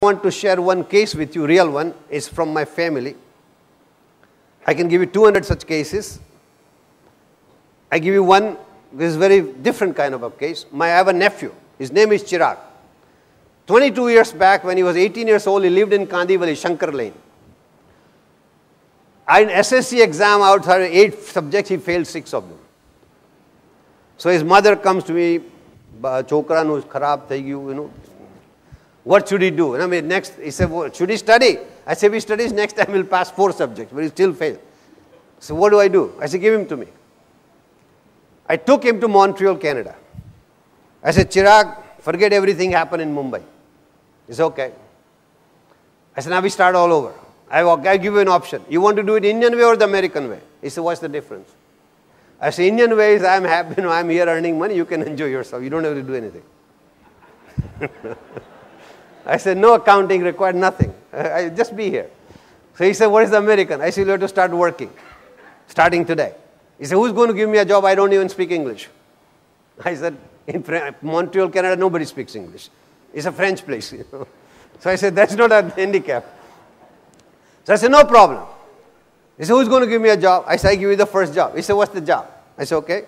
I want to share one case with you, real one. It's from my family. I can give you 200 such cases. I give you one. This is a very different kind of a case. I have a nephew. His name is Chirag. 22 years back, when he was 18 years old, he lived in Kandivali, Shankar Lane. In SSC exam, out of 8 subjects, he failed 6 of them. So his mother comes to me, chokra nu kharab thai gyu, you know. What should he do? I mean, next, he said, well, should he study? I said, if he studies, next time he'll pass 4 subjects, but he still failed. So what do I do? I said, give him to me. I took him to Montreal, Canada. I said, Chirag, forget everything happened in Mumbai. He said, okay. I said, now we start all over. I give you an option. You want to do it Indian way or the American way? He said, what's the difference? I said, Indian way is I'm happy, I'm here earning money, you can enjoy yourself. You don't have to do anything. I said, no accounting required, nothing. I just be here. So he said, what is the American? I said, you have to start working, starting today. He said, who's going to give me a job? I don't even speak English. I said, in Montreal, Canada, nobody speaks English. It's a French place. You know? So I said, that's not a handicap. So I said, no problem. He said, who's going to give me a job? I said, I give you the first job. He said, what's the job? I said, okay.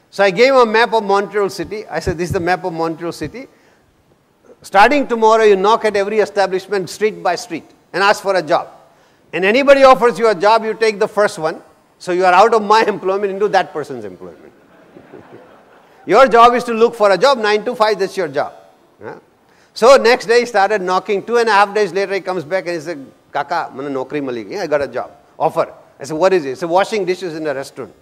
So I gave him a map of Montreal city. I said, this is the map of Montreal city. Starting tomorrow, you knock at every establishment, street by street, and ask for a job. And anybody offers you a job, you take the first one. So you are out of my employment into that person's employment. Your job is to look for a job, 9 to 5, that's your job. Yeah? So next day he started knocking. 2.5 days later he comes back and he said, Kaka, mana nokri mali. Yeah, I got a job. Offer. I said, what is it? He said, washing dishes in a restaurant.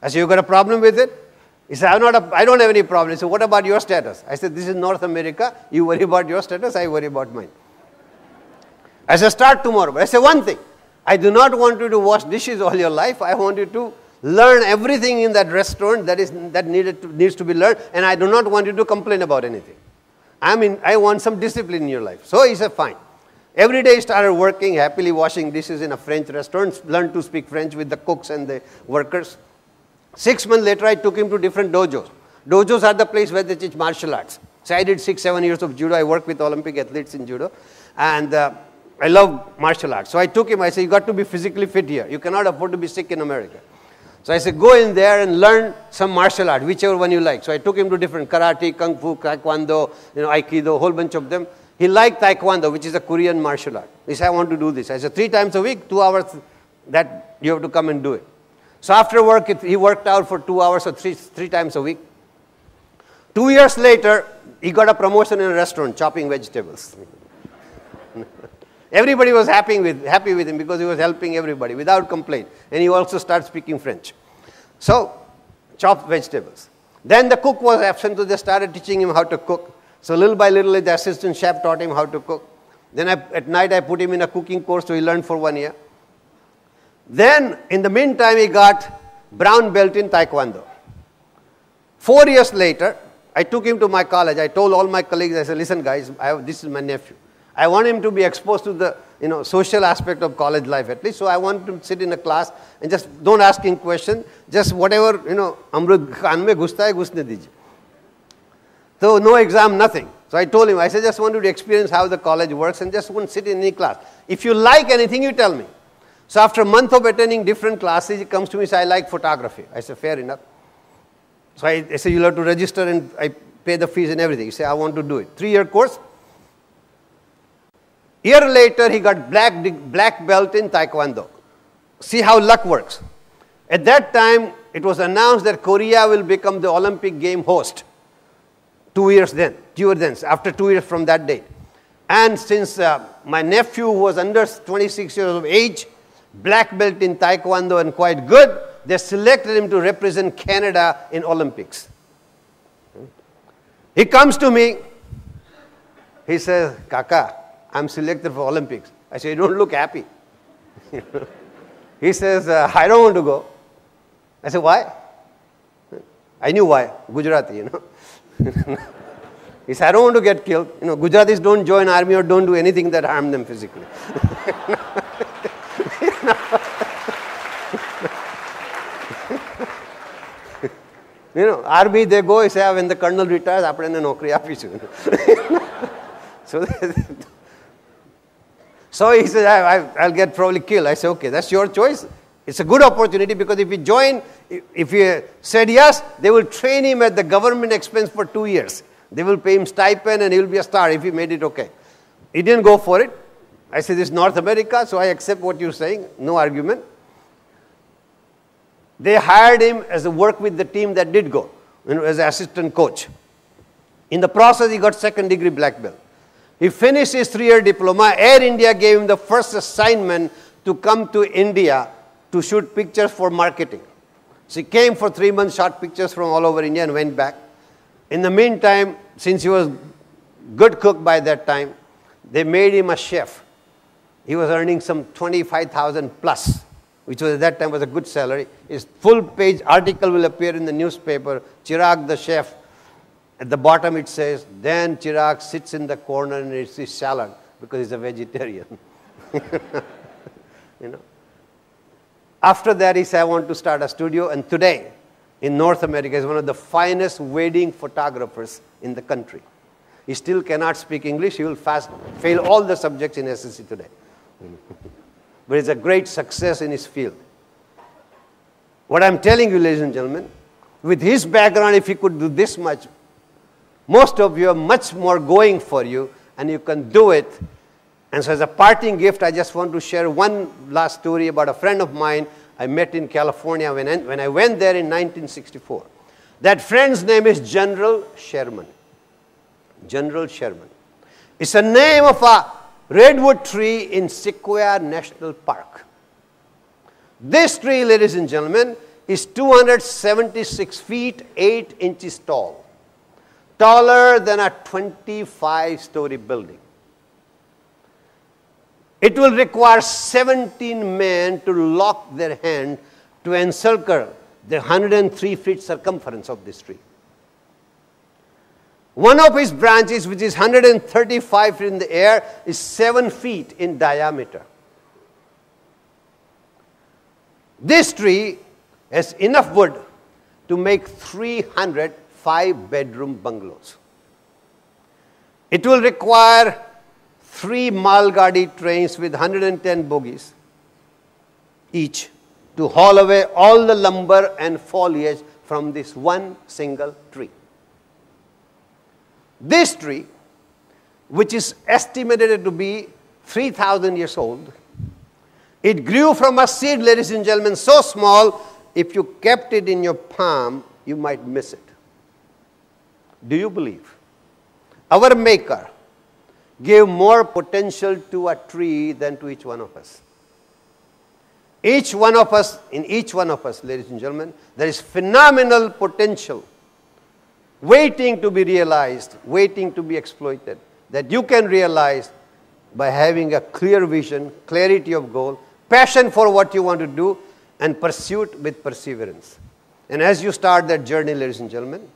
I said, you got a problem with it? He said, I don't have any problem. He said, what about your status? I said, this is North America. You worry about your status, I worry about mine. I said, start tomorrow. But I said, one thing. I do not want you to wash dishes all your life. I want you to learn everything in that restaurant that needs to be learned. And I do not want you to complain about anything. I want some discipline in your life. So he said, fine. Every day he started working, happily washing dishes in a French restaurant, learned to speak French with the cooks and the workers. 6 months later, I took him to different dojos. Dojos are the place where they teach martial arts. So I did 6-7 years of judo. I worked with Olympic athletes in judo. And I love martial arts. So I took him, I said, you got to be physically fit here. You cannot afford to be sick in America. So I said, go in there and learn some martial art, whichever one you like. So I took him to different karate, kung fu, taekwondo, aikido, a whole bunch of them. He liked taekwondo, which is a Korean martial art. He said, I want to do this. I said, 3 times a week, 2 hours, that you have to come and do it. So after work, he worked out for 2 hours or three times a week. 2 years later, he got a promotion in a restaurant, chopping vegetables. Everybody was happy with him because he was helping everybody without complaint. And he also started speaking French. So, chopped vegetables. Then the cook was absent, so they started teaching him how to cook. So little by little, the assistant chef taught him how to cook. Then at night, I put him in a cooking course, so he learned for 1 year. Then, in the meantime, he got brown belt in taekwondo. 4 years later, I took him to my college. I told all my colleagues, I said, listen guys, this is my nephew. I want him to be exposed to the social aspect of college life at least. So I want him to sit in a class and just don't ask him questions. Just whatever, amrut khan mein ghusta hai, ghusne dijiye. So no exam, nothing. So I told him, I said, just want you to experience how the college works and just won't sit in any class. If you like anything, you tell me. So after a month of attending different classes, he comes to me and says, I like photography. I said, fair enough. So I said, you'll have to register and I pay the fees and everything. He said, I want to do it. 3-year course. Year later, he got black belt in taekwondo. See how luck works. At that time, it was announced that Korea will become the Olympic game host. 2 years then, after 2 years from that date. And since my nephew was under 26 years of age, black belt in taekwondo and quite good, they selected him to represent Canada in Olympics. He comes to me, he says, Kaka, I'm selected for Olympics. I say, you don't look happy. He says, I don't want to go. I said, why? I knew why, Gujarati, He said, I don't want to get killed. Gujaratis don't join army or don't do anything that harm them physically. Army, they go, he said, when the colonel retires, apne naukri aapis. So So he said, I'll get probably killed. I said, okay, that's your choice. It's a good opportunity because if you join, if you said yes, they will train him at the government expense for 2 years. They will pay him stipend and he will be a star if he made it okay. He didn't go for it. I said, this is North America, so I accept what you're saying. No argument. They hired him as a work with the team that did go, as an assistant coach. In the process, he got 2nd degree black belt. He finished his 3-year diploma. Air India gave him the first assignment to come to India to shoot pictures for marketing. So he came for 3 months, shot pictures from all over India and went back. In the meantime, since he was good cook by that time, they made him a chef. He was earning some 25,000 plus, which was at that time was a good salary. His full-page article will appear in the newspaper, Chirag the chef. At the bottom it says, then Chirag sits in the corner and eats his salad because he's a vegetarian. You know. After that, he said, I want to start a studio. And today, in North America, he's one of the finest wedding photographers in the country. He still cannot speak English. He will fail all the subjects in SSC today. But it's a great success in his field. What I'm telling you, ladies and gentlemen, with his background, if he could do this much, most of you have much more going for you, and you can do it. And so as a parting gift, I just want to share one last story about a friend of mine I met in California when I went there in 1964. That friend's name is General Sherman. General Sherman. It's the name of a redwood tree in Sequoia National Park. This tree, ladies and gentlemen, is 276 feet, 8 inches tall. Taller than a 25-story building. It will require 17 men to lock their hand to encircle the 103 feet circumference of this tree. One of its branches, which is 135 feet in the air, is 7 feet in diameter. This tree has enough wood to make 300 5-bedroom bungalows. It will require 3 Malgadi trains with 110 bogies each to haul away all the lumber and foliage from this one single tree. This tree, which is estimated to be 3,000 years old, it grew from a seed, ladies and gentlemen, so small, if you kept it in your palm, you might miss it. Do you believe? Our Maker gave more potential to a tree than to each one of us. Each one of us, in each one of us, ladies and gentlemen, there is phenomenal potential waiting to be realized, waiting to be exploited, that you can realize by having a clear vision, clarity of goal, passion for what you want to do, and pursuit with perseverance. And as you start that journey, ladies and gentlemen,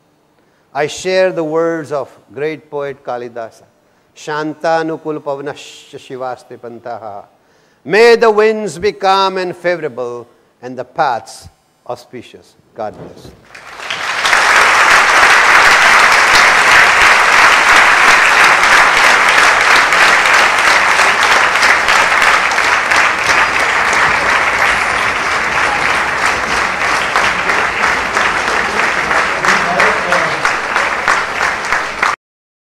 I share the words of great poet Kalidasa. Shantanukul pavanasya shivaste pantaha. May the winds be calm and favorable and the paths auspicious. God bless.